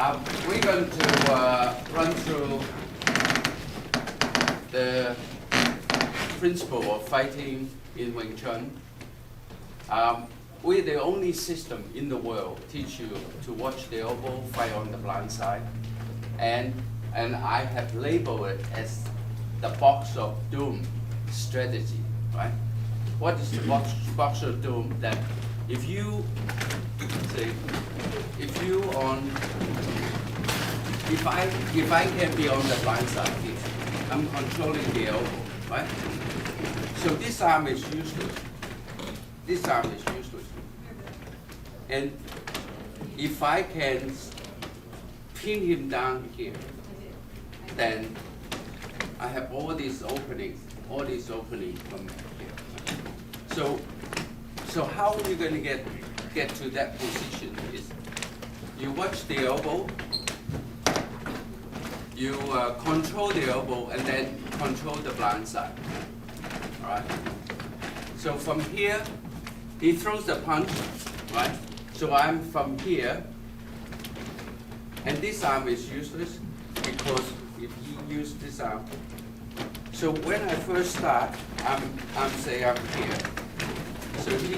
We're going to run through the principle of fighting in Wing Chun. We're the only system in the world teach you to watch the elbow, fight on the blind side, and I have labeled it as the box of doom strategy, right? What is the box of doom? That if you say, if I can be on the blind side here, I'm controlling the elbow, right? So this arm is useless. This arm is useless. And if I can pin him down here, then I have all these openings from here. So how are you going to get to that position? Is you watch the elbow, you control the elbow, and then control the blind side. All right. So from here, he throws the punch, right? So I'm from here, and this arm is useless because if he used this arm. So when I first start, I'm here. So he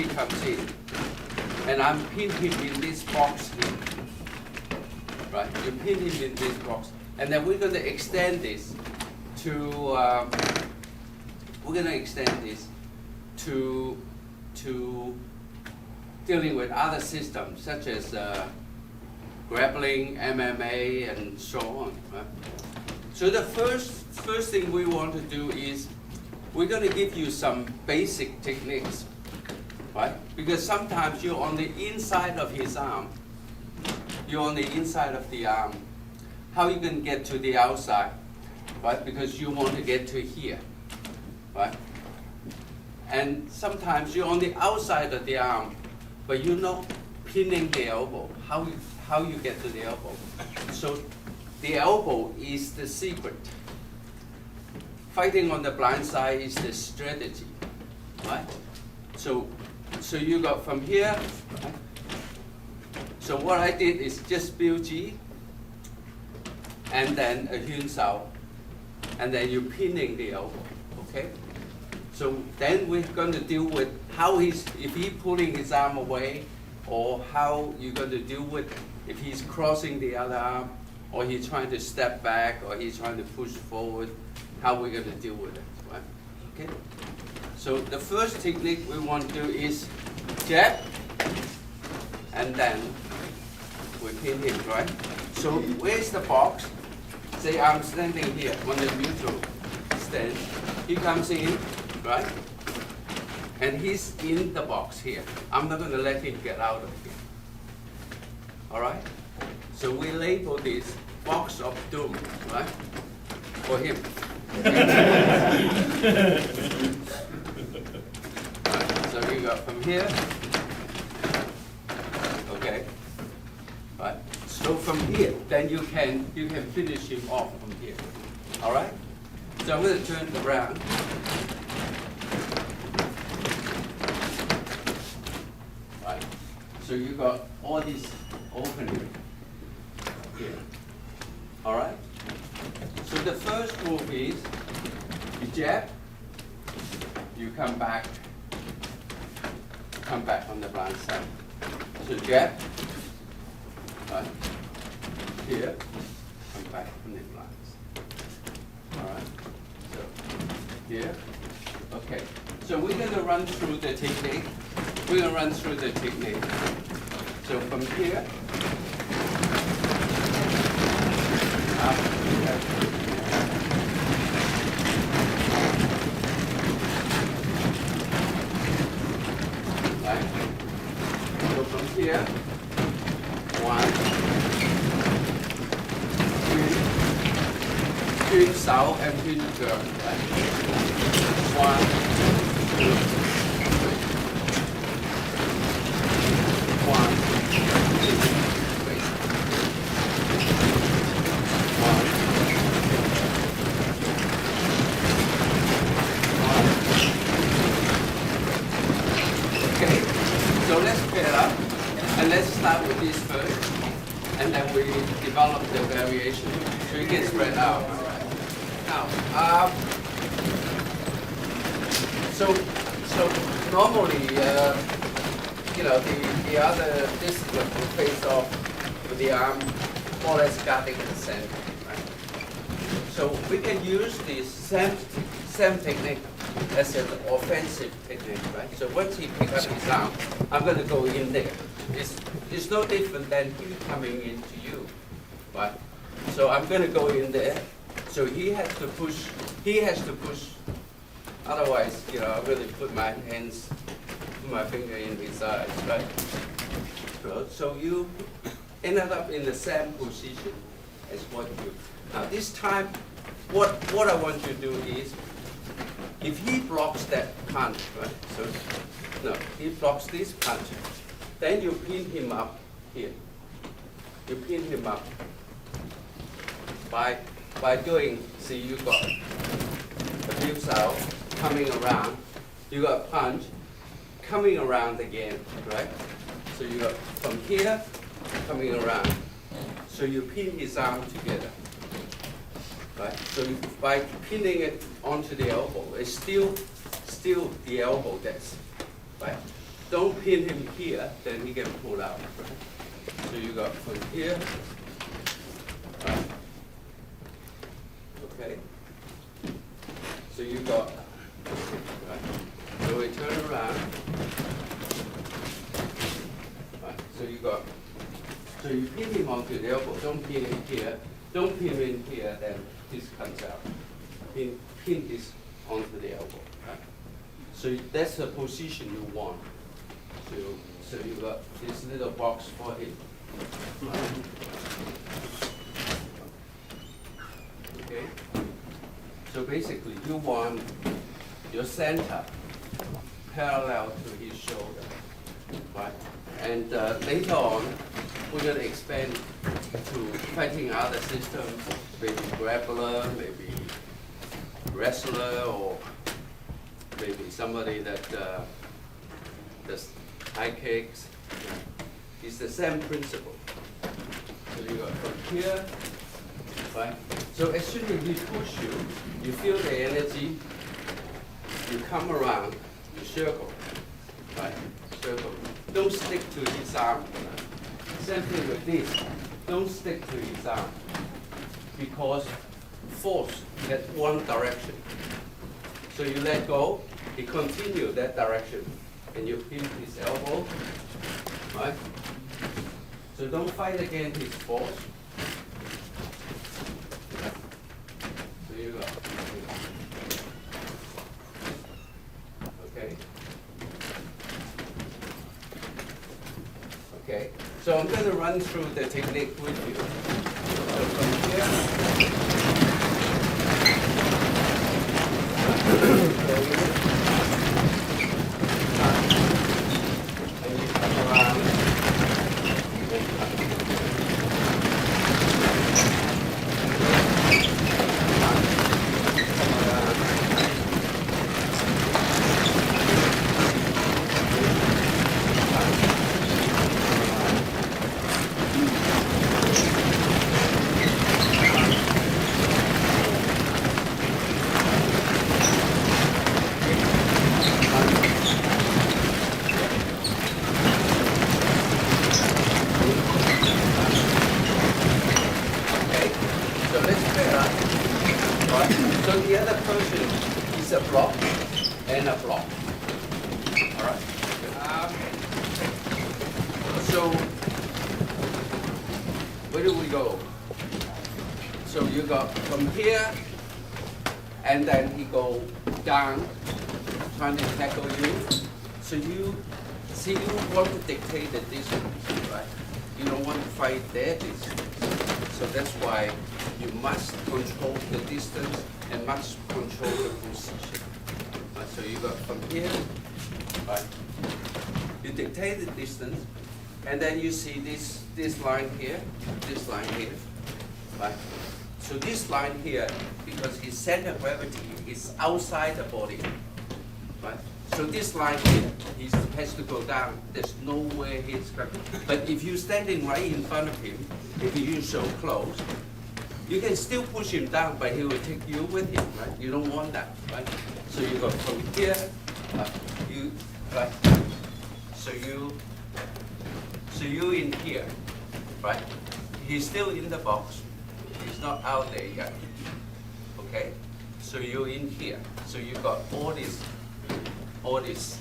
comes in, and I'm pin him in this box here, right? You pin him in this box, and then we're going to extend this to dealing with other systems such as grappling, MMA, and so on. Right? So the first thing we want to do is we're going to give you some basic techniques, right? Because sometimes you're on the inside of his arm. You're on the inside of the arm. How you can get to the outside, right? Because you want to get to here, right? And sometimes you're on the outside of the arm, but you're not pinning the elbow. How you get to the elbow? So the elbow is the secret. Fighting on the blind side is the strategy, right? So you got from here, right? So what I did is just Biu Ji, and then a Hyun Sao, and then you're pinning the elbow, okay? So then we're going to deal with if he's pulling his arm away, or how you're going to deal with if he's crossing the other arm, or he's trying to step back, or he's trying to push forward, how we're going to deal with it, right? Okay? So the first technique we want to do is jab, and then we pin him, right? So where's the box? Say I'm standing here on the neutral stand. He comes in, right? And he's in the box here. I'm not going to let him get out of here. All right? So we label this box of doom, right? For him. Right, so you got from here. Okay. Right. So from here, then you can finish him off from here. All right? So I'm going to turn around. Right. So you got all these openings here. All right? So the first move is you jab, you come back on the blind side. So jab, right, here, come back on the blind side. All right, so here, okay. So we're going to run through the technique. So from here, right. So from here, 1, 2, Hyun Sao and Hyun Girl, right? 1, 2, 3. 1, 2, 3. 1. Okay, so let's pair up, and let's start with this first. and then we develop the variation so you can spread out. All right. Now, so normally, you know, the other discipline will face off with the arm more or less guarding the center. Right? So we can use the same technique as an offensive technique, right? So once he picks up his arm, I'm going to go in there. It's no different than him coming into you, right? So I'm going to go in there. So he has to push. Otherwise, you know, I really put my finger in his eyes, right? So you ended up in the same position as what you. Now this time, what I want you to do is, if he blocks that punch, right? So no, he blocks this punch. Then you pin him up here. You pin him up by doing. See, you got abuse out coming around. You got punch coming around again, right? So you got from here coming around. So you pin his arm together, right? So by pinning it onto the elbow, it's still the elbow that's, right? Don't pin him here, then he can pull out, right? So you got from here, right? Okay. So you got, right? So we turn around, right? So you got, so you pin him onto the elbow. Don't pin him here. Don't pin him in here. Then this comes out. Pin this onto the elbow. Right? So that's the position you want. So you got this little box for him. Okay. So basically, you want your center parallel to his shoulder, right? And later on, we're going to expand to fighting other systems, maybe grappler, maybe wrestler, or maybe somebody that does high kicks. It's the same principle. So you got from here, right? So as soon as he push you, you feel the energy, you come around, you circle, right? Circle. Don't stick to his arm. Same thing with this. Don't stick to his arm because force at one direction. So you let go, he continue that direction, and you pin his elbow, right? So don't fight against his force. So you go. Okay. Okay. So I'm going to run through the technique with you. So from here. And you come around. So the other person is a block and a block. All right. So where do we go? So you go from here, and then he go down, trying to tackle you. So you see, you want to dictate the distance, right? You don't want to fight their distance. So that's why you must control the distance and must control the position. Right? So you go from here, right? You dictate the distance, and then you see this line here, right? So this line here, because his center of gravity is outside the body, right? So this line here, he has to go down. There's no way he's going. But if you're standing right in front of him, if you're so close, you can still push him down, but he will take you with him, right? You don't want that, right? So you go from here, you right. So you in here, right? He's still in the box. He's not out there yet. Okay. So you're in here. So you got all this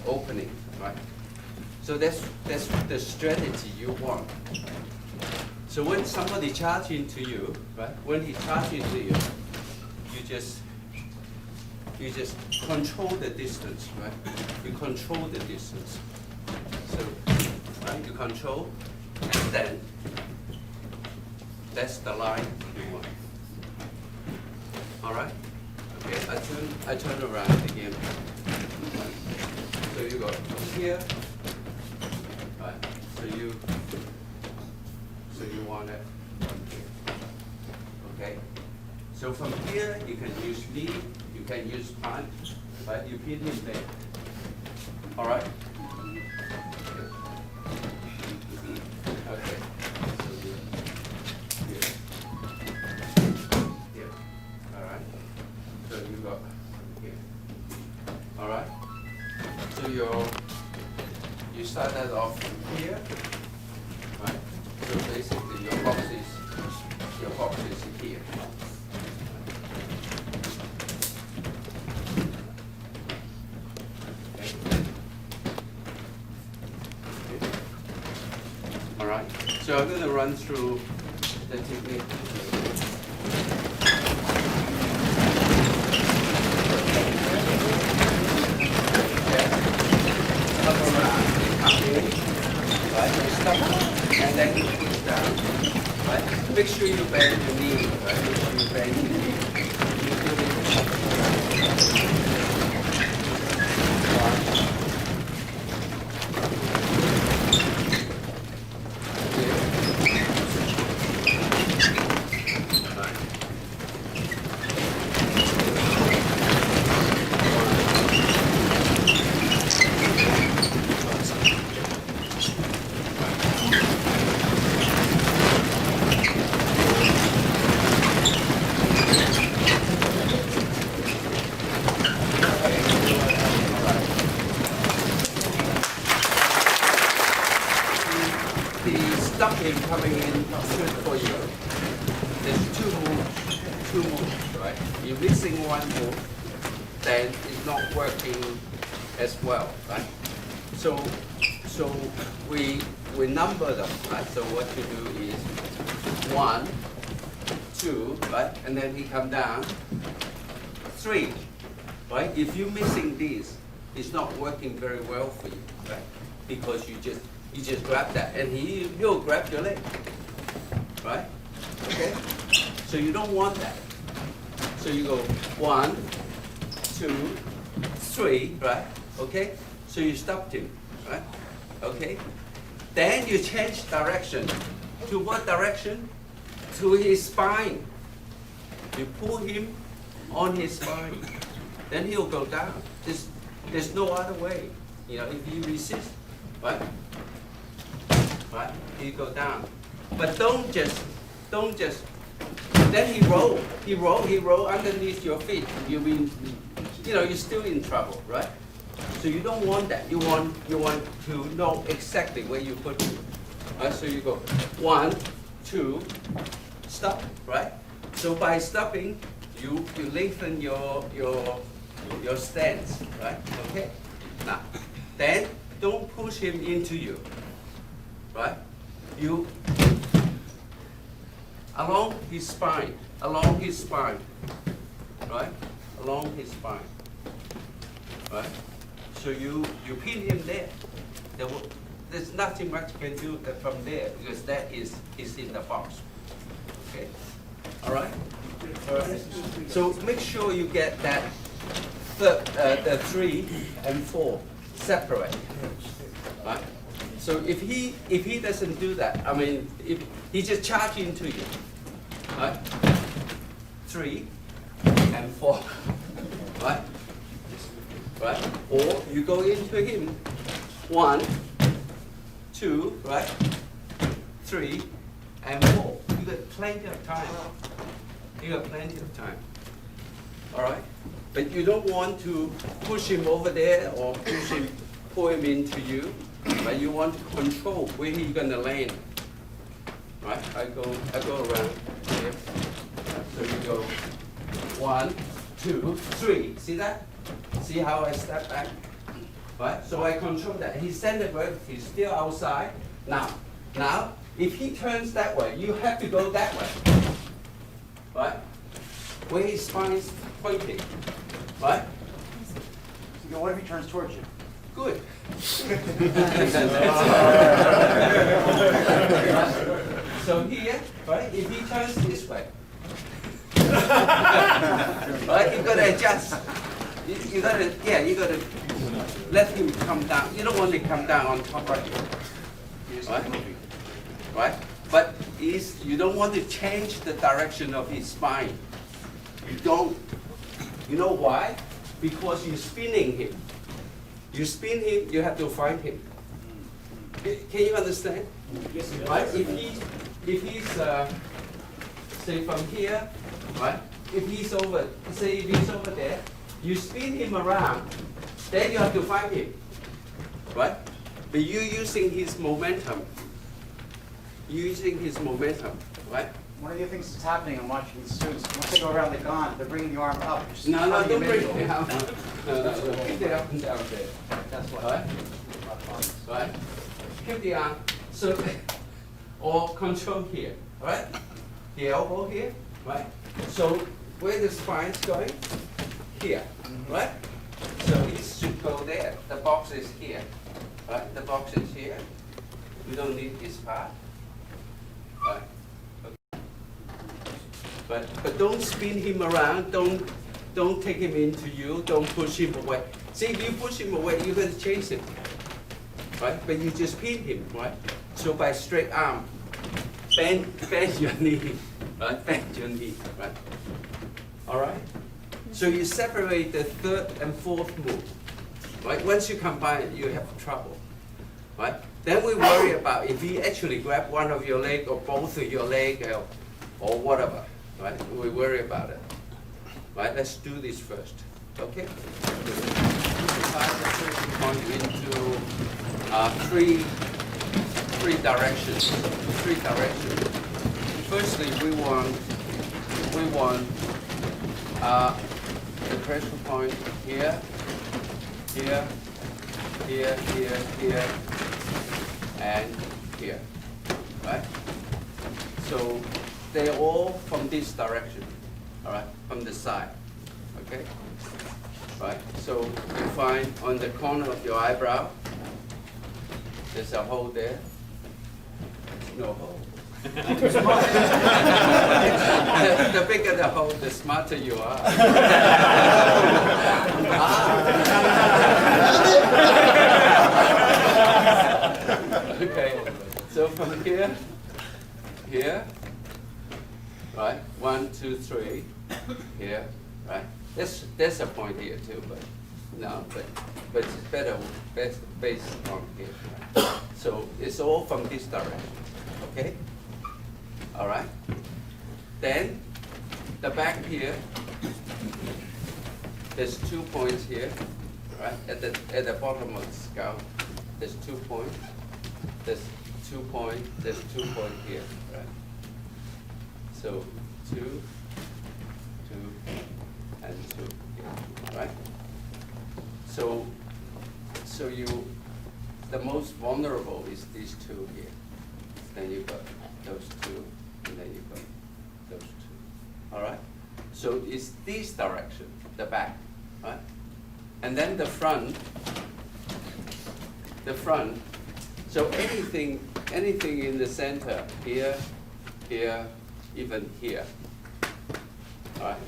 opening, right? So that's the strategy you want. So when somebody charges into you, right? When he charges into you, you just control the distance, right? You control the distance. So, right? You control, and then that's the line you want. All right. Okay. I turn around again. So you go from here, right? So you want it from here. Okay? So from here you can use knee, you can use punch, right? You pin him there. Alright? Okay. So here. Here. Alright. So you go here. Alright? So you start that off from here, right? So basically your box is here. Okay. All right. So I'm going to run through the technique. And then you push down, right? Make sure you bend your knee, right? Make sure you bend your knee. Stopping coming in good for you. There's two moves, right? You're missing one move, then it's not working as well, right? So we number them, right? So what you do is 1, 2, right? And then he come down, 3, right? If you're missing this, it's not working very well for you, right? Because you just grab that, and he'll grab your leg, right? Okay? So you don't want that. So you go 1, 2, 3, right? Okay? So you stopped him, right? Okay? Then you change direction. To what direction? To his spine. You pull him on his spine. Then he'll go down. There's no other way. You know, if you resist, right? Right? You go down. But don't just, then he roll underneath your feet. You're still in trouble, right? So you don't want that. You want to know exactly where you put it. Right? So you go 1, 2, stop, right? So by stopping, you lengthen your stance, right? Okay? Now, then don't push him into you. Right? You along his spine, right? Along his spine, right? So you pin him there. There's nothing much you can do from there because that is in the box. Okay, all right. All right. So make sure you get that the 3 and 4 separate, right? So if he doesn't do that, I mean, if he just charge into you, right? 3 and 4, right? right? Or you go into him, 1, 2, right? 3, and 4. You got plenty of time. You got plenty of time. All right? But you don't want to push him over there or pull him into you. But you want to control where he's gonna land. Right? I go around here. So you go 1, 2, 3. See that? See how I step back? Right? So I control that. His center of gravity is still outside. Now, if he turns that way, you have to go that way. Right? Where his spine is pointing. Right? So what if he turns towards you? Good. So here, right, if he turns this way, right, you gotta adjust. You gotta let him come down. You don't want to come down on top right here. Right? Right? But you don't want to change the direction of his spine. You don't. You know why? Because you're spinning him. You spin him, you have to find him. Can you understand? Yes, Right? If he's say from here, right? If he's over there, you spin him around, then you have to find him. Right? But you're using his momentum. Right? One of the things that's happening, I'm watching these students, once they go around the gun, they're bringing the arm up. No, don't bring it down. No. Keep it up and down there. That's what. Right? Right? Keep the arm. So, or control here. Right? The elbow here. Right? So, where the spine's going? Here. Right? So, it should go there. The box is here. Right? The box is here. We don't need this part. Right? But don't spin him around. Don't take him into you. Don't push him away. See, if you push him away, you're going to chase him, right? But you just pin him, right? So by straight arm, bend your knee, right? Bend your knee, right? All right. So you separate the third and fourth move, right? Once you combine it, you have trouble, right? Then we worry about if he actually grab one of your leg or both of your leg or whatever. Right? We worry about it. Right? Let's do this first. Okay? Divide the pressure point into three directions. Firstly, we want the pressure point here, and here. Right? So they're all from this direction, all right, from the side, okay? Right, so you find on the corner of your eyebrow, there's a hole there, no hole. The bigger the hole, the smarter you are. Okay, so from here, right? 1, 2, 3. Here, right? There's a point here too, but it's better based on here. Right? So it's all from this direction. Okay? All right? Then the back here, there's 2 points here, right? At the bottom of the scalp, there's 2 points. There's 2 points. There's 2 points here, right? So 2, 2, and 2 here, right? So the most vulnerable is these 2 here. Then you got those 2, and then you got those 2. All right? So it's this direction, the back, right? And then the front. So anything in the center, here, even here, right?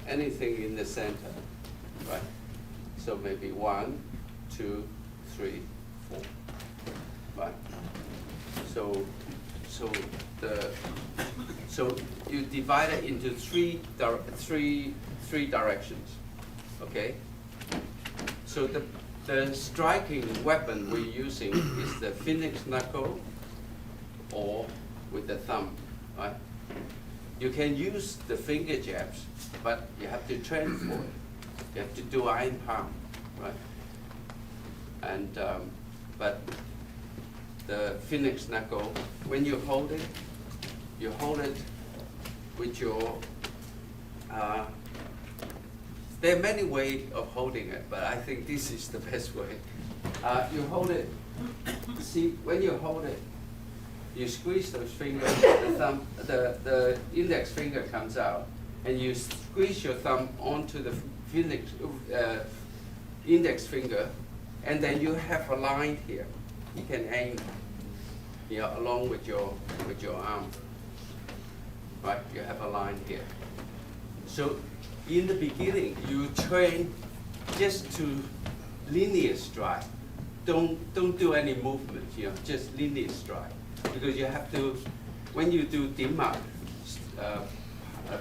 Anything in the center, right? So maybe 1, 2, 3, 4, right? So you divide it into three directions, okay? So the striking weapon we're using is the phoenix knuckle or with the thumb, right? You can use the finger jabs, but you have to train for it. You have to do iron palm, right? And but the phoenix knuckle, when you hold it with your. There are many ways of holding it, but I think this is the best way. You hold it. See, when you hold it, you squeeze those fingers. The thumb, the index finger comes out, and you squeeze your thumb onto the phoenix, index finger, and then you have a line here. You can aim, along with your arm. Right, you have a line here. So in the beginning, you train just to linear strike. Don't do any movement, just linear strike. Because you have to, when you do dimmark,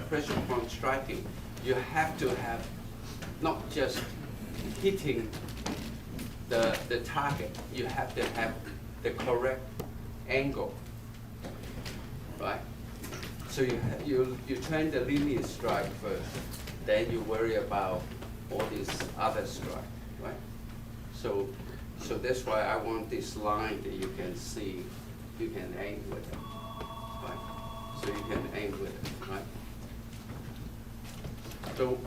pressure point striking, you have to have not just hitting the target, you have to have the correct angle, right? So you train the linear strike first, then you worry about all these other strike, right? So that's why I want this line that you can see, you can aim with it, right? So you can aim with it, right? So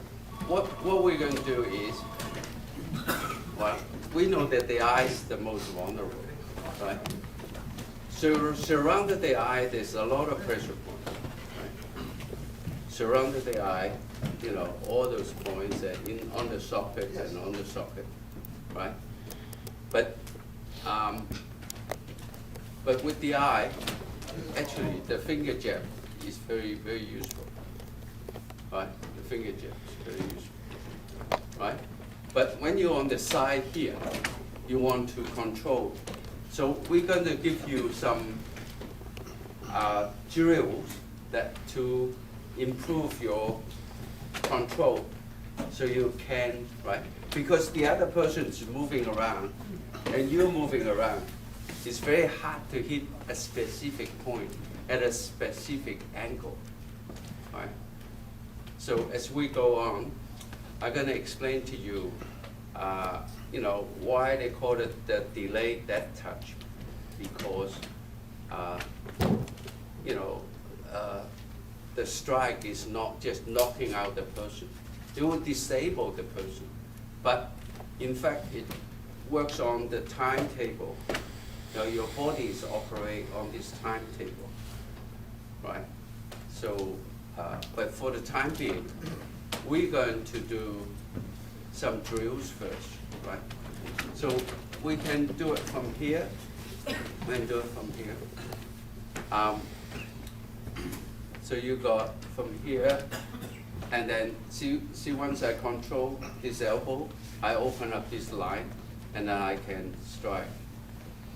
what we're going to do is, well, we know that the eye is the most vulnerable, right? So surrounded the eye, there's a lot of pressure points, right? Surrounded the eye, all those points are on the socket and on the socket, right? But with the eye, actually, the finger jab is very, very useful, right? The finger jab is very useful, right? But when you're on the side here, you want to control. So we're going to give you some drills to improve your control, so you can, right? Because the other person is moving around, and you're moving around, it's very hard to hit a specific point at a specific angle, right? So as we go on, I'm going to explain to you, why they call it the delayed death touch, because, the strike is not just knocking out the person. It will disable the person, but in fact, it works on the timetable. Your bodies operate on this timetable, right? So, but for the time being, we're going to do some drills first, right? So we can do it from here. We can do it from here. So you got from here, and then see once I control this elbow, I open up this line, and then I can strike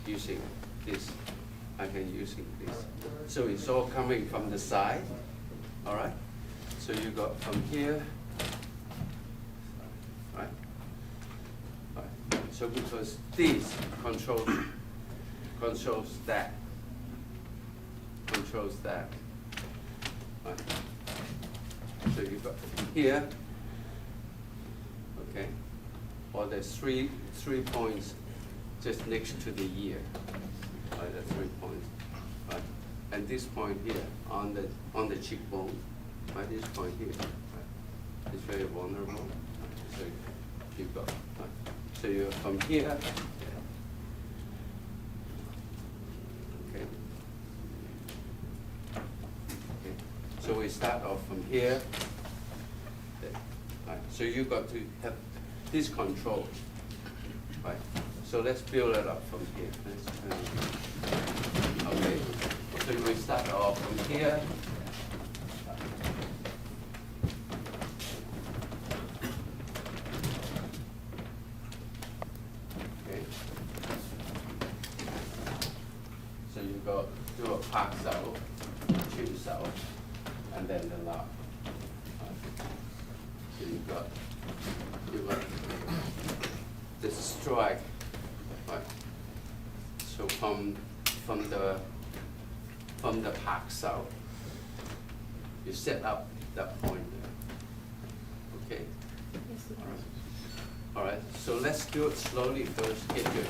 using this. I can using this. So it's all coming from the side, all right? So you got from here, right? So because this controls that, right? So you got here, okay? Or there's three points just next to the ear, right? The 3 points, right? And this point here on the cheekbone, right? This point here, right? It's very vulnerable. Right? So you got, right? So you're from here. Okay. So we start off from here. Right. So you got to have this control, right? So let's build it up from here. Okay. So we start off from here. Okay. So you go do a park cell, chin cell, and then the lock. So you got the strike, right? So from the park south, you set up that point there. Okay. All right. All right. So let's do it slowly first. Get good,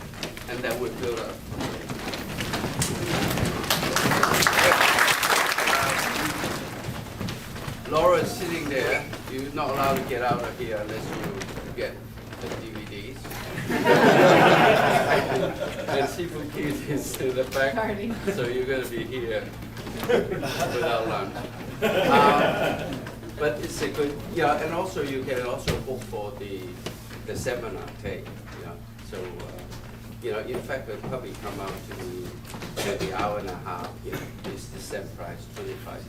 and then we'll build up. Laura is sitting there. You're not allowed to get out of here unless you get the DVDs. And Sifu Kid is in the back, so you're going to be here without lunch. But it's a good, yeah, and also you can also book for the seminar take, you know. So, you know, in fact, it'll probably come out to maybe hour and a half, you know, it's the same price, $25,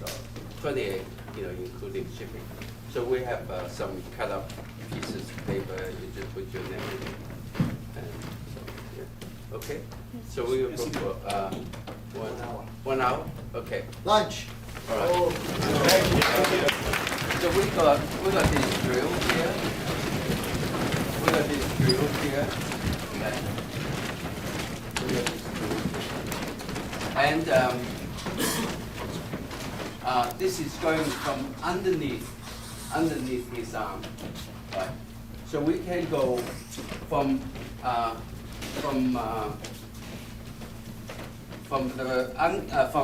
$28, you know, including shipping. So we have some cut up pieces of paper, you just put your name in it. And so, yeah. Okay? So we will book for 1 hour. 1 hour? Okay. Lunch. All right. Oh. So we got this drill here. We got this drill here. And this is going from underneath his arm, right? So we can go from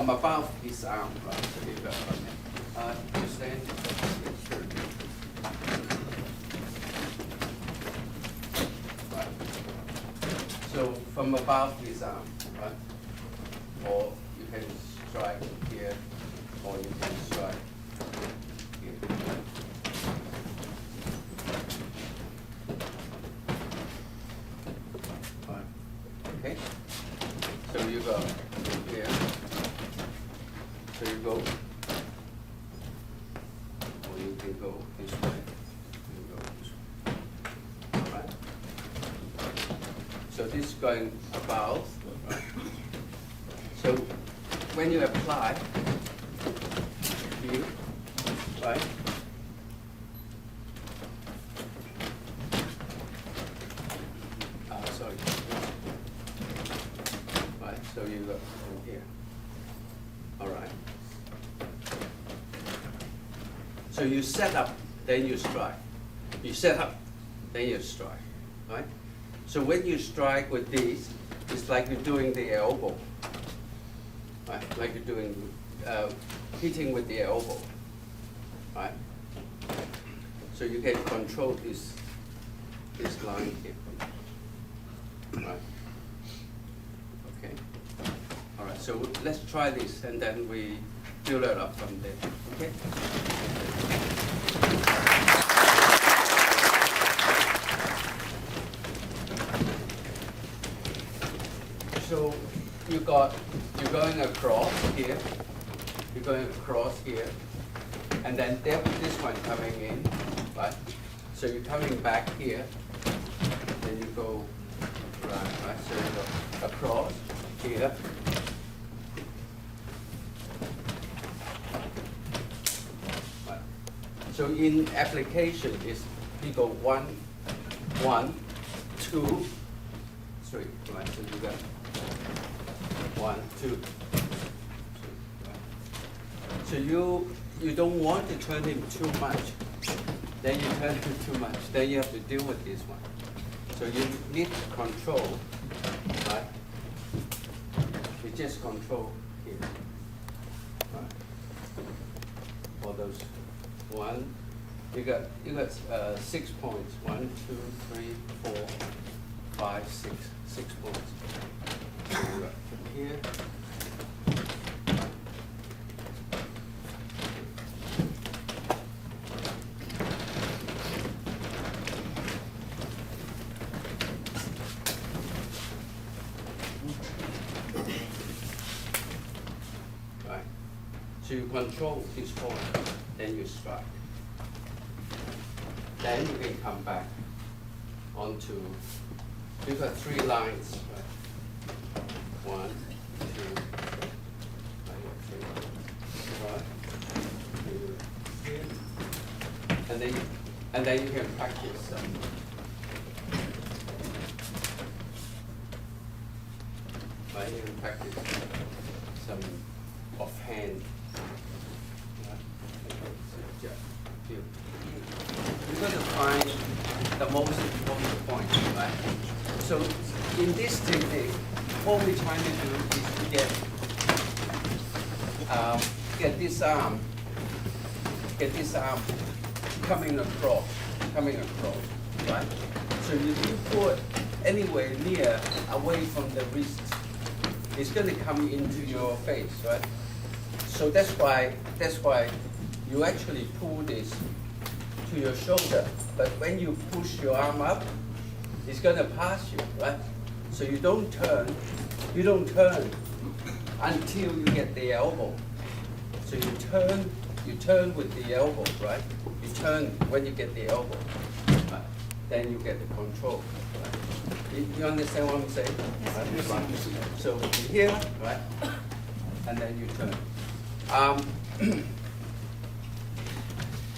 above his arm, right? So you got you stand. Right. So from above his arm, right? Or you can strike here, or you can strike here. Right. Okay. So you go here. So you go, or you can go this way. You go this way. All right. So this is going above. Right. So when you apply here, right? Sorry. Right, so you go from here. All right. So you set up, then you strike. You set up, then you strike, right? So when you strike with these, it's like you're doing the elbow. Right, like you're doing, hitting with the elbow, right? So you can control this line here, right? Okay, all right. So let's try this, and then we build it up from there. Okay. So you're going across here, and then this one coming in, right? So you're coming back here, then you go right? So you go across here. Right. So in application is you go 1, 1, 2, 3, right? So you got 1, 2. So you don't want to turn him too much. Then you turn him too much. Then you have to deal with this one. So you need to control, right? You just control here, right? All those 1. You got 6 points. 1, 2, 3, 4, 5, 6. 6 points. So you got from here. Right. So you control this point, then you strike. Then you can come back onto, you've got 3 lines, right? 1, 2, 3, right? Here. And then you can practice. practice some offhand. We're going to find the most important point, right? So in this technique, what we're trying to do is to get this arm coming across, right? So if you put anywhere near away from the wrist, it's going to come into your face, right? So that's why you actually pull this to your shoulder, but when you push your arm up, it's going to pass you, right? So you don't turn until you get the elbow. So you turn with the elbow, right? You turn when you get the elbow, right? Then you get the control, right? You understand what I'm saying? Yes. Right? So here, right? And then you turn.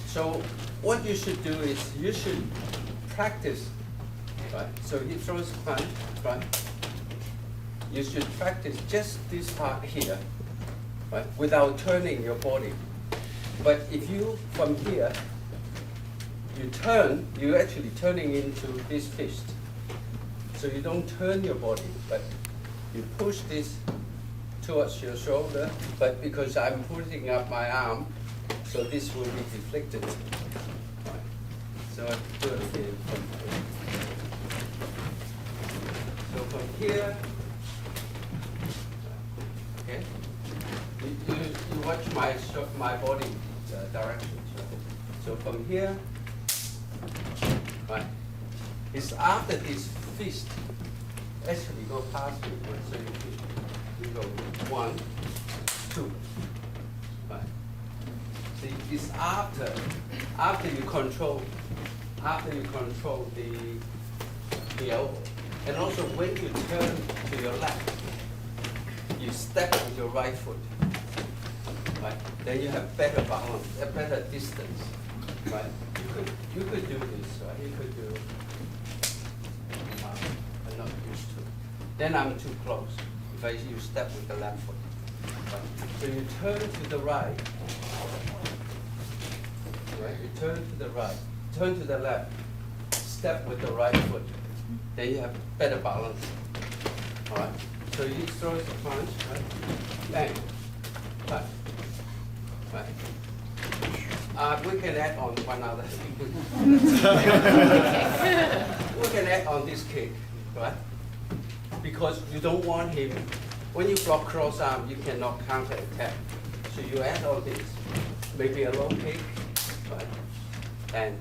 So what you should do is you should practice, right? So he throws a punch, right? You should practice just this part here, right? Without turning your body. But if you, from here, you turn, you're actually turning into this fist. So you don't turn your body, but you push this towards your shoulder, but because I'm putting up my arm, so this will be deflected. Right. So I do it again from here. So from here, okay, you watch my body direction. So from here, right, it's after this fist actually go past you. Right? So you go 1, 2, right. See, it's after you control the elbow, and also when you turn to your left, you step with your right foot, right? Then you have better balance, a better distance, right? You could do this, right? You could do. I'm not used to. Then I'm too close. If you step with the left foot, right? So you turn to the right. Right? You turn to the right, turn to the left, step with the right foot. Then you have better balance. All right? So you throw the punch, right? Bang, punch, right? We can add on one other thing. We can add on this kick, right? Because you don't want him, when you block cross arm, you cannot counter attack. So you add on this, maybe a low kick. Right. And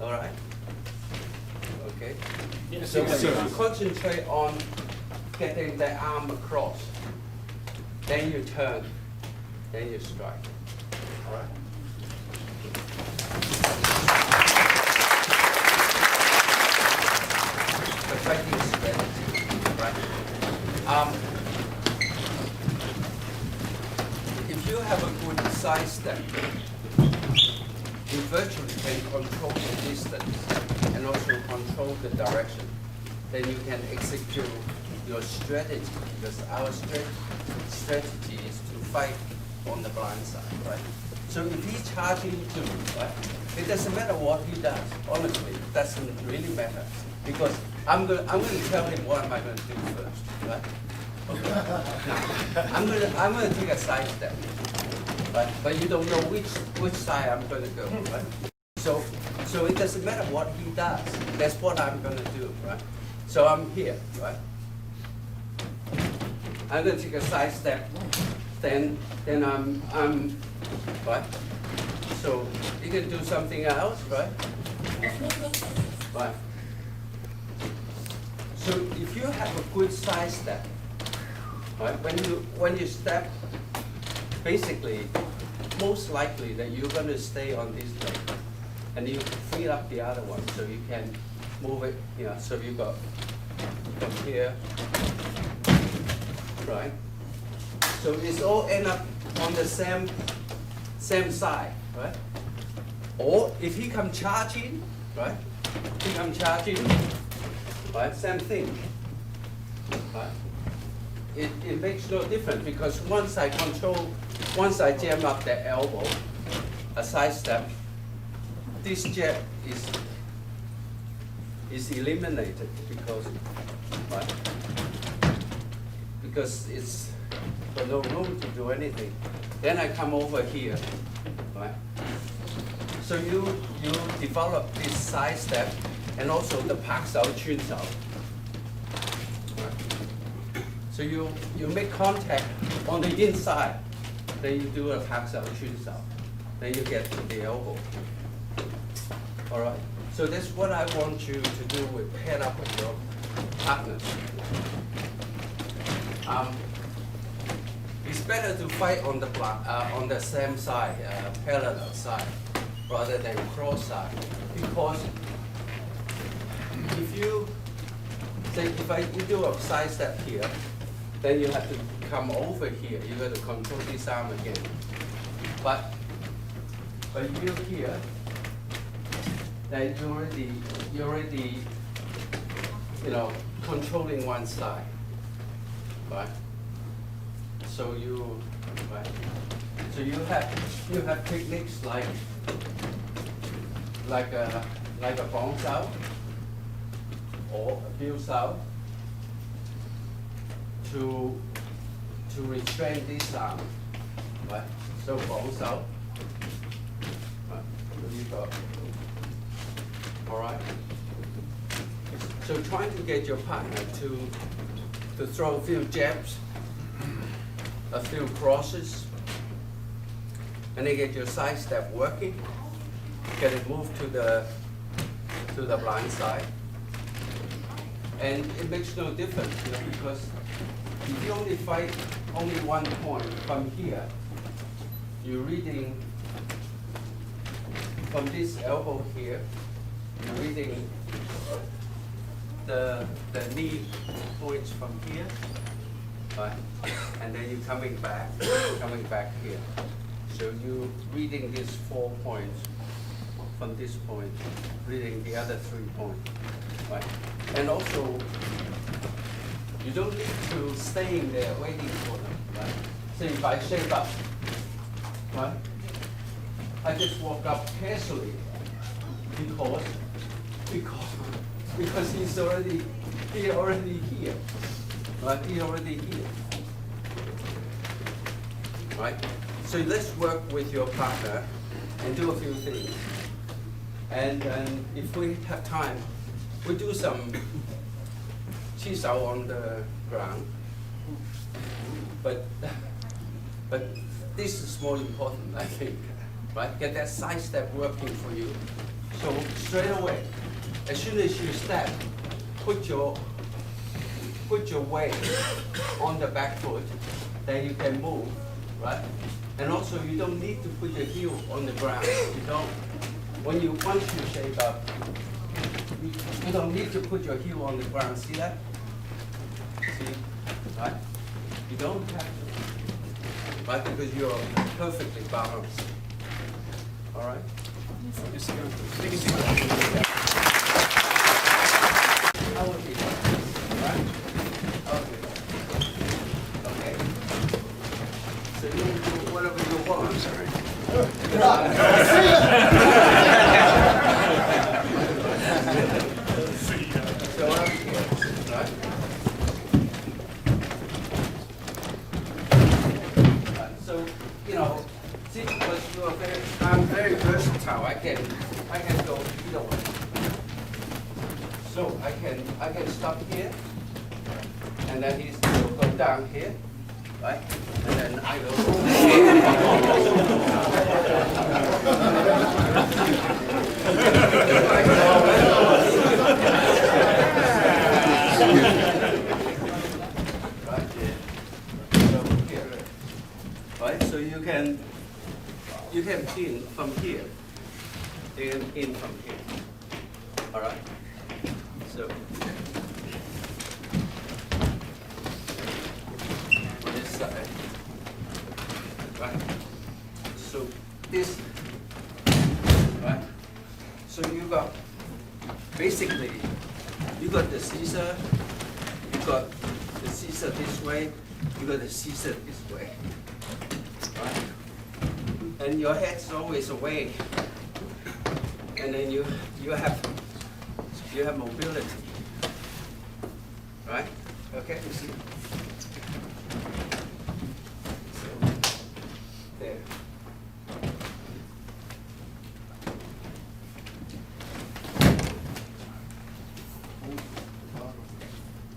all right, okay. Yes, so when you concentrate on getting the arm across, then you turn, then you strike. All right. The fighting strategy, right? If you have a good side step, you virtually can control the distance and also control the direction. Then you can execute your strategy, because our strategy is to fight on the blind side, right? So if he's charging too, right, it doesn't matter what he does. Honestly, it doesn't really matter, because I'm going to tell him what am I going to do first, right? Okay. Now, I'm going to take a side step. Right? But you don't know which side I'm going to go, right? So it doesn't matter what he does. That's what I'm going to do, right? So I'm here, right? I'm going to take a side step. Then I'm right? So you can do something else, right? Right. So if you have a good side step, right? When you step, basically, most likely that you're going to stay on this leg, and you free up the other one, so you can move it. So you got from here, right? So it's all end up on the same side, right? Or if he come charging, right? He come charging, right? Same thing, right? it makes no difference because once I jam up the elbow, a side step, this jab is eliminated because it's for no room to do anything. Then I come over here, right? So you develop this side step and also the Pak Sao Chun Sao. So you make contact on the inside, then you do a Pak Sao Chun Sao. Then you get to the elbow. All right. So that's what I want you to do with head up with your partners. It's better to fight on the same side, parallel side, rather than cross side, because if you do a side step here, then you have to come over here. You have to control this arm again. But you here, then you're already controlling one side, right? So you have techniques like a bong sao or a biu sao to restrain this arm, right? So bong sao, right? You go. All right. So trying to get your partner to throw a few jabs, a few crosses, and then get your side step working. Get it moved to the blind side, and it makes no difference, because if you only fight only one point from here, you're reading from this elbow here. You're reading the knee points from here, right? And then you're coming back here. So you're reading these 4 points from this point, reading the other 3 points, right? And also, you don't need to stay in there waiting for them, right? So if I shape up, right? I just walk up casually because he's already here, right? He's already here, right? So let's work with your partner and do a few things. And if we have time, we do some chi sao on the ground. But this is more important, I think, right? Get that side step working for you. So straight away, as soon as you step, put your weight on the back foot, then you can move, right? And also you don't need to put your heel on the ground. You don't. Once you shape up, you don't need to put your heel on the ground. See that? See, right? You don't have to, right? Because you're perfectly balanced. All right. How would be right? Okay. So you do whatever you want. I'm sorry. So I'm here, right? So see, because I'm very versatile. I can go either way. So I can stop here, and then he will go down here, right? And then I go right? So here, right? So you can pin from here, and in from here. All right. So this side, right? So this, right? So you got basically you got the scissor this way, you got to scissor this way, right? And your head's always away, and then you have mobility, right? Okay, you see. So, there.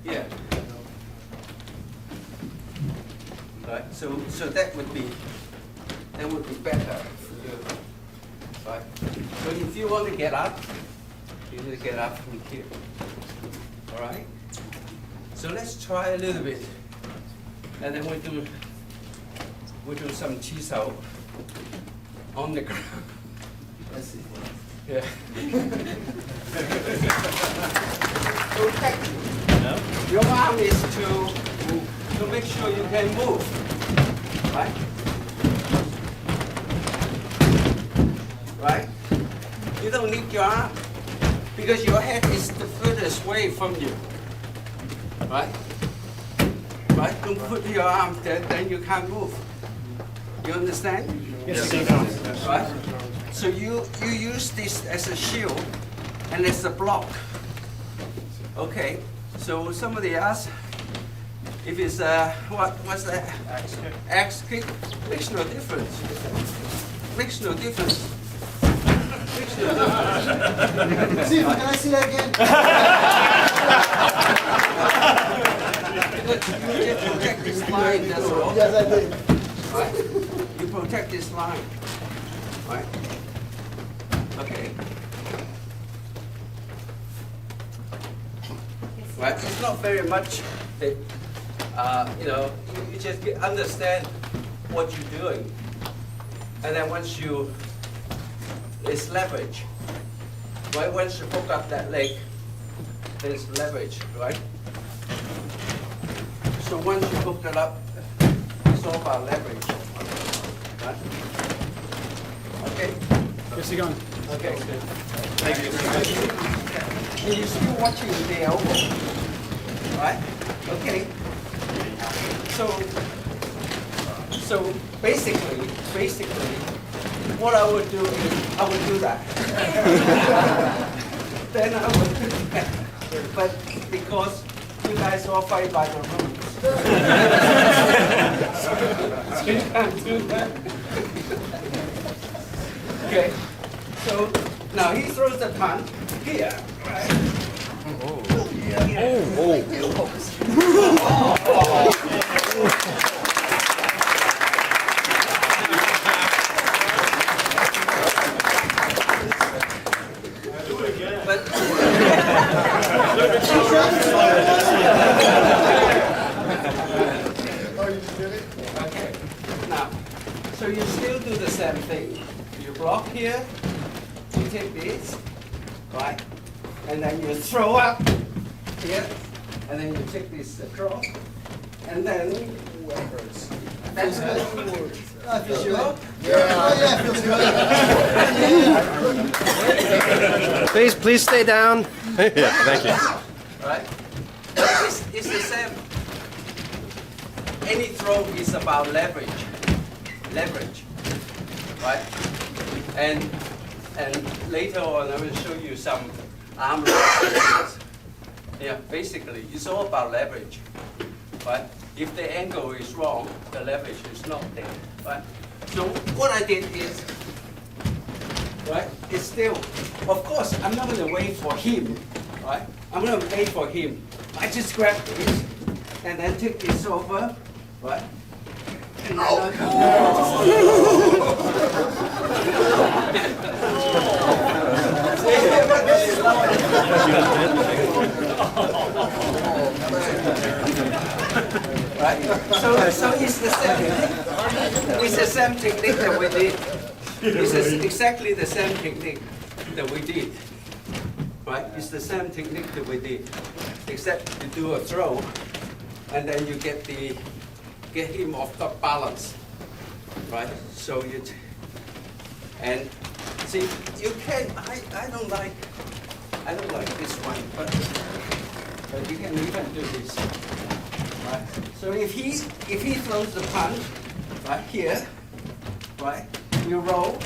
Yeah. Right. So that would be better for you. Right. So if you want to get up, you need to get up from here. All right. So let's try a little bit, and then we do some chisel on the ground. Let's see. Yeah. Protect. Your arm is to make sure you can move, right? Right? You don't need your arm because your head is the furthest away from you, right? Right? Don't put your arm there, then you can't move. You understand? Yes. Right? So you use this as a shield and as a block. Okay. So somebody asked if it's what's that? Axe kick. Axe kick makes no difference. Makes no difference. Makes no difference. See, can I see that again? You just protect this line, that's all. Yes, I did. Right? You protect this line. Right? Okay. Right? It's not very much that, you just understand what you're doing. And then once it's leverage. Right? Once you hook up that leg, there's leverage, right? So once you hook it up, it's all about leverage. Right? Okay? Yes, you're going. Okay, good. Thank you. And you're still watching the elbow, right? Okay. So basically, what I would do is I would do that. Then I would do that. But because you guys all fight by the rules, so you can't do that. Okay. So now he throws the punch here, right? But okay. Now, so you still do the same thing. You block here. You take this, right? And then you throw up here, and then you take this across, and then that's good. You sure? Yeah, feels good. Please stay down. Yeah, thank you. Right? It's the same. Any throw is about leverage, right? And later on, I will show you some arm leverages. Yeah, basically, it's all about leverage, right? If the angle is wrong, the leverage is not there, right? So what I did is, right, is still, of course, I'm not going to wait for him, right? I'm going to wait for him. I just grab this, and then take this over, right? And then I right? So it's the same. It's the same technique that we did. It's exactly the same technique that we did. Right? It's the same technique that we did, except you do a throw, and then you get him off the balance. Right? So and see, you can. I don't like this one, but you can even do this. Right? So if he throws the punch right here, right, you roll,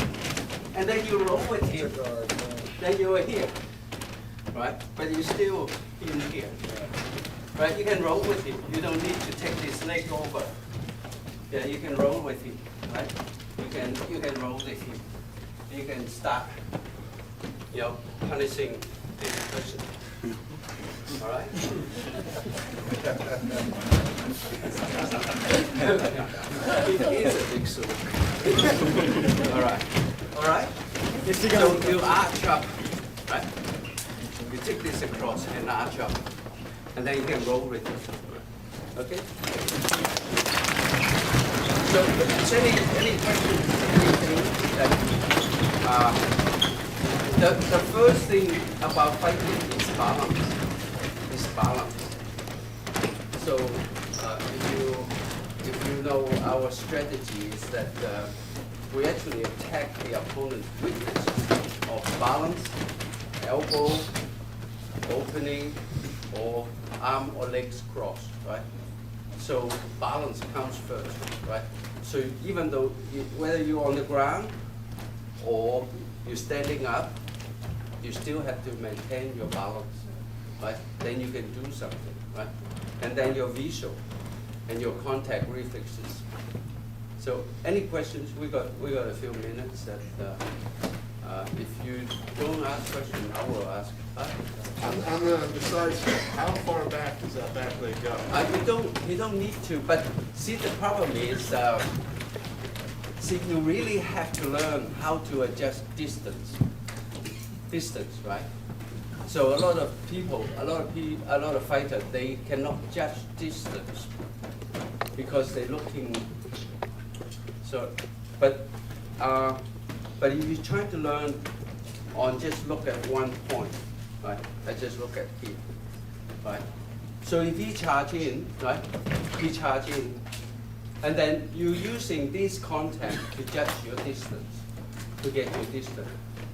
and then you roll with him. Then you are here, right? But you're still in here, right? You can roll with him. You don't need to take this leg over. Yeah, you can roll with him, right? You can roll with him. You can start, punishing this person. All right? It is a big sword. All right. All right? So you arch up, right? You take this across and arch up. And then you can roll with it. Okay? So, any questions? Anything that, the first thing about fighting is balance. Is balance. So, if you know our strategy is that we actually attack the opponent's weaknesses of balance, elbow, opening, or arm or legs crossed, right? So balance comes first, right? So even though, whether you're on the ground or you're standing up, you still have to maintain your balance, right? Then you can do something, right? And then your visual and your contact reflexes. So any questions? We got a few minutes. That if you don't ask questions, I will ask. On the sides, how far back does that back leg go? You don't need to. But see, the problem is, you really have to learn how to adjust distance. Distance, right? So a lot of people, a lot of fighters, they cannot judge distance because they're looking. So, but if you try to learn on just look at one point, right? I just look at here, right? So if he charge in, right? He charge in, and then you're using this contact to judge your distance, to get your distance.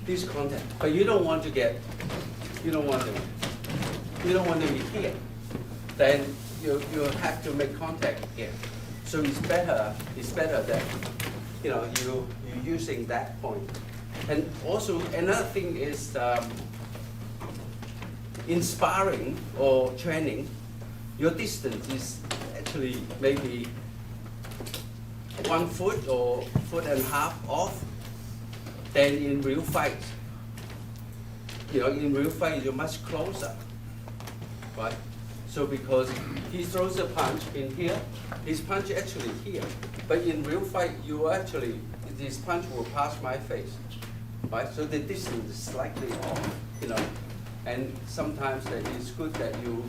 This contact, but you don't want to get, you don't want to be here. Then you have to make contact here. So it's better that you're using that point. And also another thing is in sparring or training, your distance is actually maybe 1 foot or 1.5 feet off. Then in real fight, in real fight you're much closer, right? So because he throws a punch in here, his punch actually here. But in real fight, this punch will pass my face, right? So the distance is slightly off, And sometimes it's good that you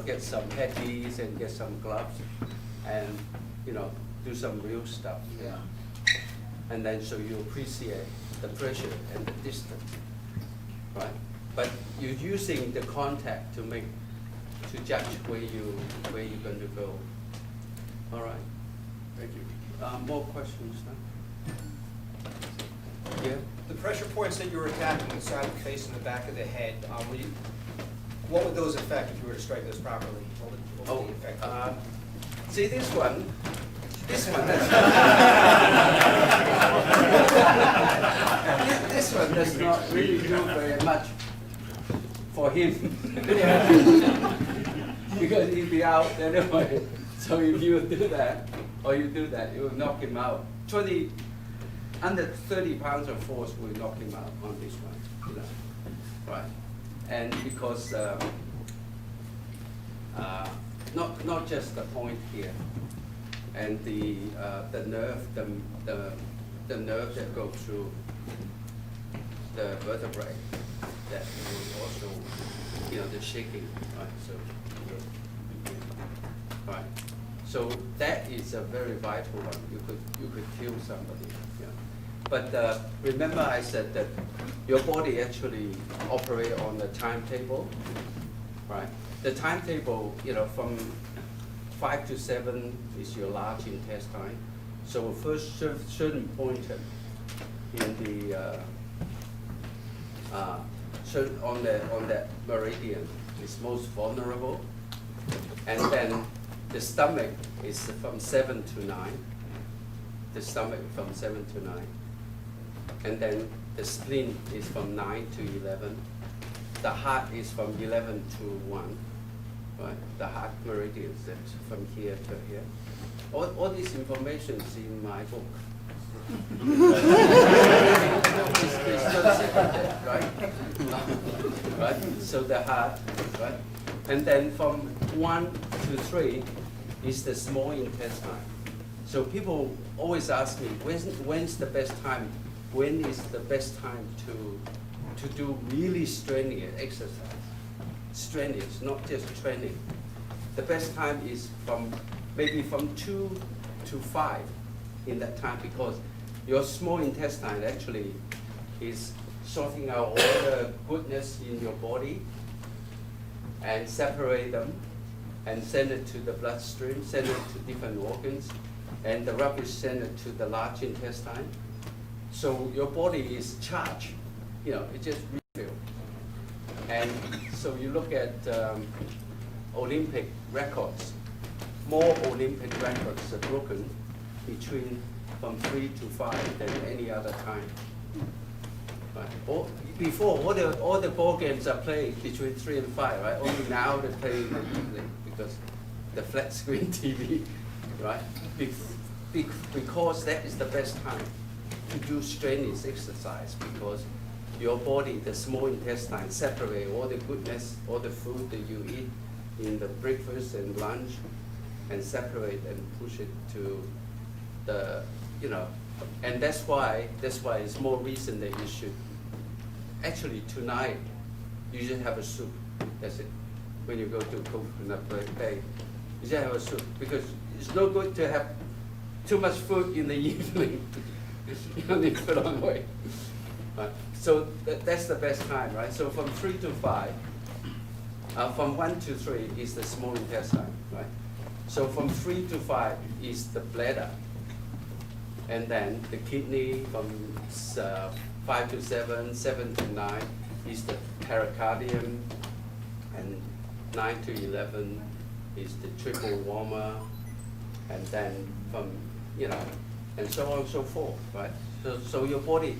get some headgears and get some gloves, and do some real stuff. Yeah. And then so you appreciate the pressure and the distance, right? But you're using the contact to judge where you're going to go. All right. Thank you. More questions now? Yeah. The pressure points that you were attacking on the side of the face and the back of the head, what would those affect if you were to strike those properly? What would the effect? See this one. This one does not really do very much for him because he'll be out anyway. So if you do that, it will knock him out. Under 30 pounds of force will knock him out on this one, right? And because not just the point here, and the nerve, the nerve that goes through the vertebrae, that will also, the shaking, right? So, right. So that is a very vital one. You could kill somebody. Yeah. But remember, I said that your body actually operates on the timetable, right? The timetable, from 5 to 7 is your large intestine. So first certain point in the on that meridian is most vulnerable. And then the stomach is from 7 to 9. The stomach from 7 to 9. And then the spleen is from 9 to 11. The heart is from 11 to 1. Right? The heart meridians, that's from here to here. All this information is in my book. There's no secret there, right? Right? So the heart, right? And then from 1 to 3 is the small intestine. So people always ask me, when's the best time? When is the best time to do really strenuous exercise? Strenuous, not just training. The best time is maybe from 2 to 5 in that time, because your small intestine actually is sorting out all the goodness in your body and separate them and send it to the bloodstream, send it to different organs, and the rubbish send it to the large intestine. So your body is charged, it just refills. And so you look at Olympic records, more Olympic records are broken from 3 to 5 than any other time. Right. Before, all the ball games are played between 3 and 5, right? Only now they play in the evening because the flat screen TV, right? Because that is the best time to do strenuous exercise, because your body, the small intestine, separate all the goodness, all the food that you eat in the breakfast and lunch, and separate and push it to the, and that's why it's more reason that you should, actually tonight, you should have a soup, that's it. When you go to coconut bay, you should have a soup, because it's no good to have too much food in the evening. You only put on weight. Right. So that's the best time, right? So from 3 to 5, from 1 to 3 is the small intestine, right? So from 3 to 5 is the bladder. And then the kidney from 5 to 7, 7 to 9 is the pericardium, and 9 to 11 is the triple warmer, and then from, and so on and so forth, right? So your body,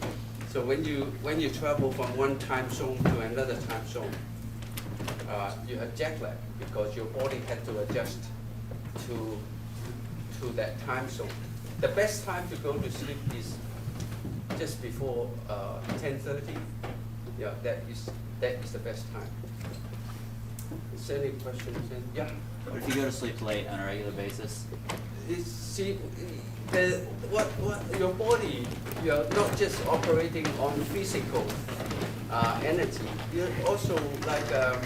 so when you travel from one time zone to another time zone, you have jet lag because your body had to adjust to that time zone. The best time to go to sleep is just before 10:30. Yeah, that is the best time. Is there any questions? Yeah. What if you go to sleep late on a regular basis? See, what your body, you're not just operating on physical energy. You're also like I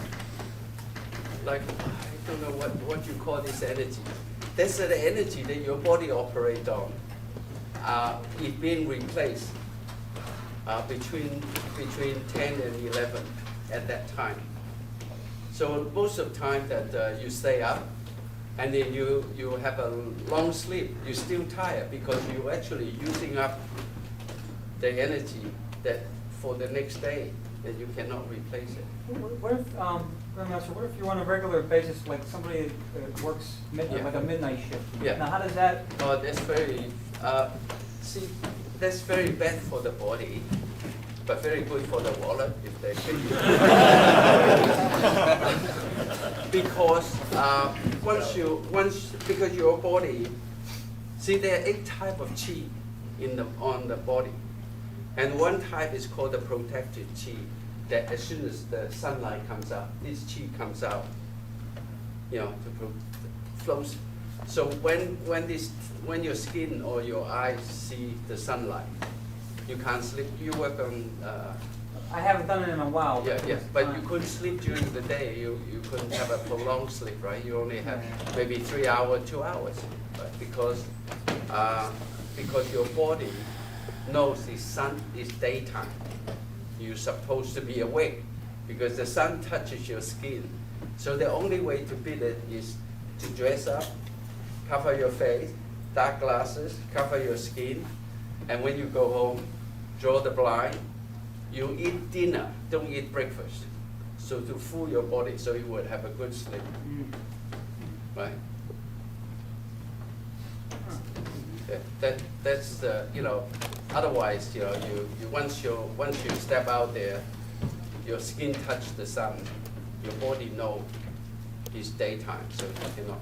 don't know what you call this energy. That's the energy that your body operates on. It's being replaced between 10 and 11 at that time. So most of the time that you stay up, and then you have a long sleep, you're still tired because you're actually using up the energy that for the next day that you cannot replace it. What if, Grandmaster, what if you're on a regular basis, like somebody that works midnight, Yeah. like a midnight shift? Yeah. Now, how does that? Oh, that's very, that's very bad for the body, but very good for the wallet if they pay you. Because because your body, see, there are 8 types of qi on the body, and one type is called the protective qi. That as soon as the sunlight comes out, this qi comes out, flows. So when your skin or your eyes see the sunlight, you can't sleep. You work on. I haven't done it in a while. Yeah, but you couldn't sleep during the day. You couldn't have a prolonged sleep, right? You only have maybe 3 hours, 2 hours, right? Because your body knows the sun is daytime. You're supposed to be awake because the sun touches your skin. So the only way to beat it is to dress up, cover your face, dark glasses, cover your skin, and when you go home, draw the blind. You eat dinner, don't eat breakfast. So to fool your body so you would have a good sleep. right? That's the, you know, otherwise, you know, you once you step out there, your skin touch the sun, your body know it's daytime, so you cannot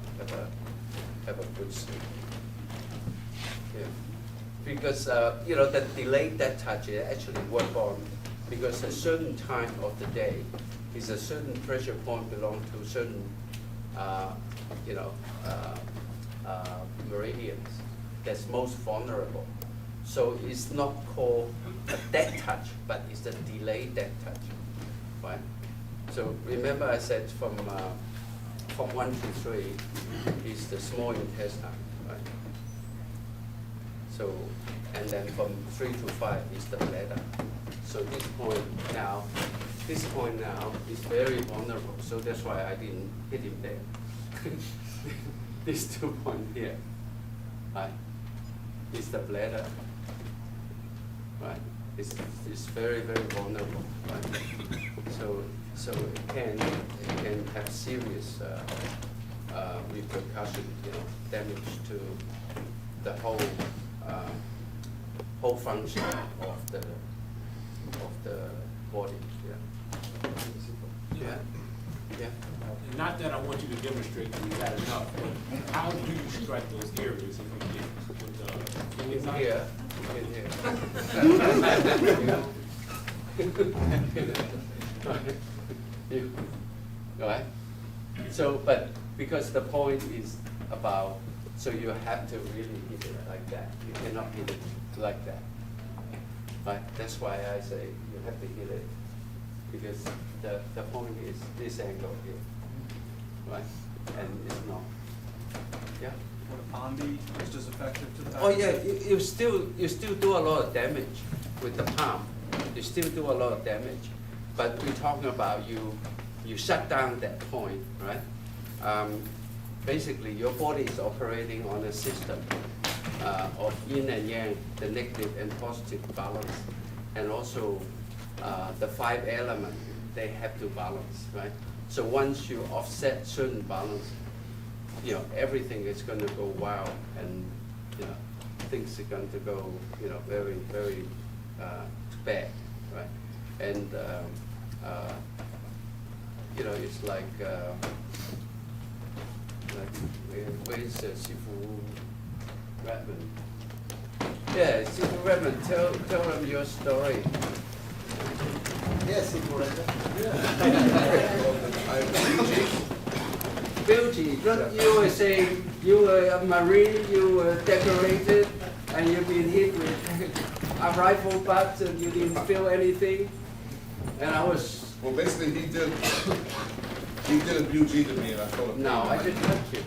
have a good sleep. Yeah. Because you know, the delayed dead touch it actually work on, because a certain time of the day is a certain pressure point belong to certain you know, meridians that's most vulnerable. So it's not called a dead touch, but it's a delayed dead touch, right? So remember I said from 1 to 3 is the small intestine, right? So, and then from 3 to 5 is the bladder. So this point now is very vulnerable. So that's why I didn't hit him there. These 2 points here, right? Is the bladder, right? It's very, very vulnerable, right? So it can have serious repercussion, you know, damage to the whole function of the body. Yeah. Yeah. Not that I want you to demonstrate that you got enough, but how do you strike those areas if you get with the Here. Right? So, but because the point is about, so you have to really hit it like that. You cannot hit it like that. Right? That's why I say you have to hit it, because the point is this angle here. Right? And it's not. Yeah? Would a palm be just as effective to the back? Oh yeah, you still do a lot of damage with the palm. You still do a lot of damage, but we're talking about you shut down that point, right? Basically, your body is operating on a system of yin and yang, the negative and positive balance, and also the 5 elements, they have to balance, right? So once you offset certain balance, you know, everything is going to go wild, and you know, things are going to go, you know, very, very bad, right? And you know, it's like where's Sifu Redmond? Yeah, Sifu Redmond, tell them your story. Yes, Beauty, you were saying you were a Marine, you were decorated, and you've been hit with a rifle butt and you didn't feel anything. And I was, Well, basically, he did a BUG to me, and I told him. no, I didn't touch you.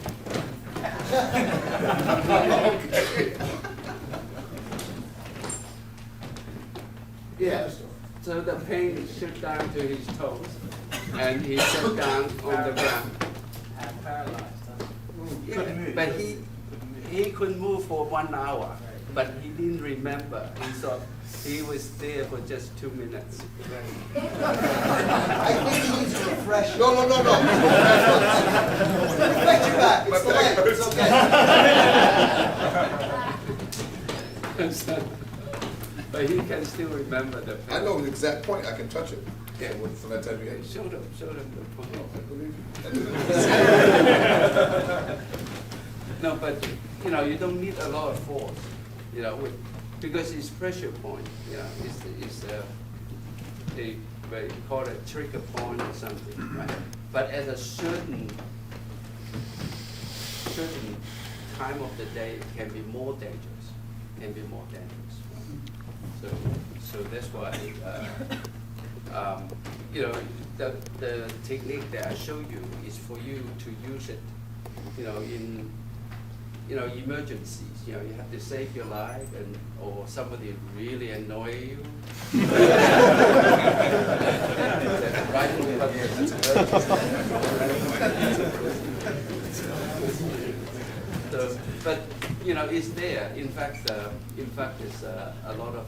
Yeah, so the pain shoot down to his toes, and he sat down on the ground. Half paralyzed, huh? Yeah, but he couldn't move for 1 hour, but he didn't remember. He thought he was there for just 2 minutes. I think he needs to refresh. No. Refresh your back, it's the leg, it's okay. But he can still remember the pain. I know the exact point, I can touch it. Yeah. From that type of age. Show them the point. No, but you know, you don't need a lot of force, you know, because it's pressure point, you know, it's they call it a trigger point or something, right? But at a certain time of the day, it can be more dangerous, right? So that's why, you know, the technique that I show you is for you to use it, you know, in, you know, emergencies. You know, you have to save your life, and or somebody really annoy you. So, but you know, it's there. In fact, there's a lot of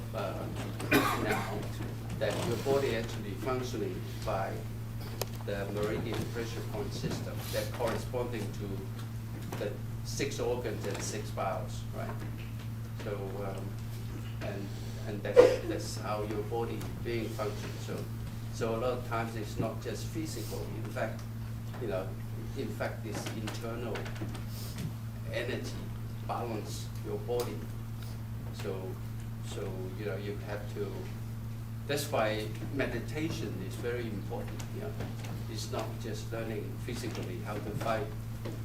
now that your body actually functioning by the meridian pressure point system that corresponding to the 6 organs and 6 bowels, right? So, and that's how your body being functions. So a lot of times it's not just physical. In fact, this internal energy balance your body. So you have to. That's why meditation is very important. It's not just learning physically how to fight,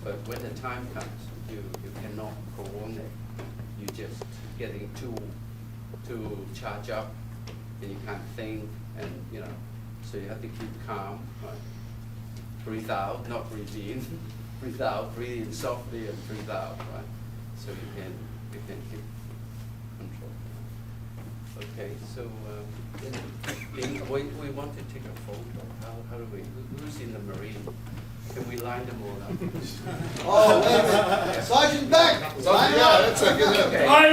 but when the time comes, you cannot go on it. You just getting too charged up, and you can't think, and so you have to keep calm. Right? Breathe out, not breathe in. Breathe out, breathe in softly, and breathe out. Right? So you can keep control. Okay, so we want to take a photo. How do we? Who's in the Marine? Can we line them all up? Oh, wait a minute. Sergeant Beck! Yeah, that's a good. Okay. I